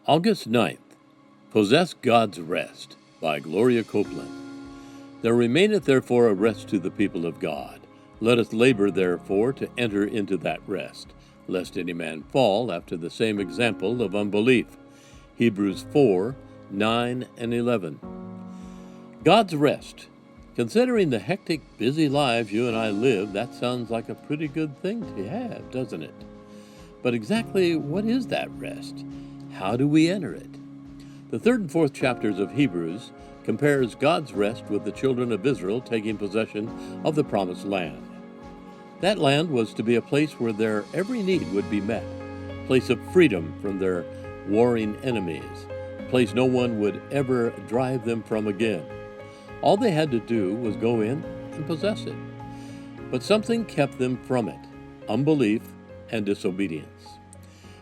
August 9th, Possess God's Rest by Gloria Copeland. There remaineth therefore a rest to the people of God. Let us labor therefore to enter into that rest, lest any man fall after the same example of unbelief. Hebrews 4, 9 and 11. God's rest. Considering the hectic, busy lives you and I live, that sounds like a pretty good thing to have, doesn't it? But exactly what is that rest? How do we enter it? The third and fourth chapters of Hebrews compares God's rest with the children of Israel taking possession of the promised land. That land was to be a place where their every need would be met, a place of freedom from their warring enemies, a place no one would ever drive them from again. All they had to do was go in and possess it. But something kept them from it: unbelief and disobedience.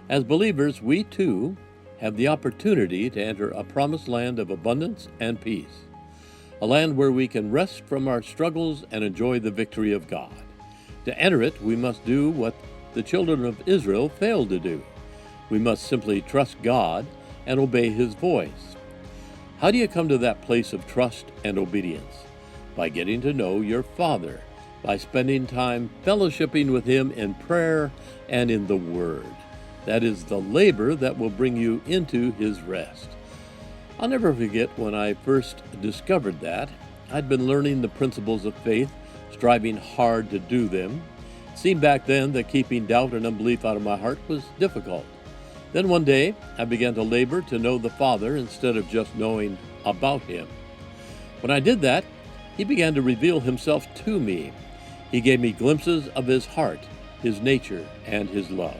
As believers, we too have the opportunity to enter a promised land of abundance and peace, a land where we can rest from our struggles and enjoy the victory of God. To enter it, we must do what the children of Israel failed to do. We must simply trust God and obey His voice. How do you come to that place of trust and obedience? By getting to know your Father, by spending time fellowshipping with Him in prayer and in the Word. That is the labor that will bring you into His rest. I'll never forget when I first discovered that. I'd been learning the principles of faith, striving hard to do them. It seemed back then that keeping doubt and unbelief out of my heart was difficult. Then one day, I began to labor to know the Father instead of just knowing about Him. When I did that, He began to reveal Himself to me. He gave me glimpses of His heart, His nature, and His love.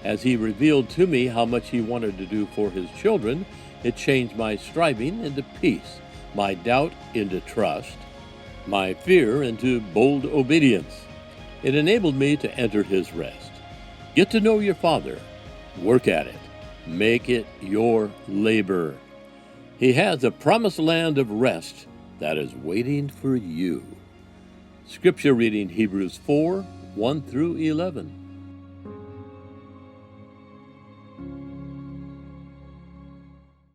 As He revealed to me how much He wanted to do for His children, it changed my striving into peace, my doubt into trust, my fear into bold obedience. It enabled me to enter His rest. Get to know your Father. Work at it. Make it your labor. He has a promised land of rest that is waiting for you. Scripture reading Hebrews 4, 1 through 11.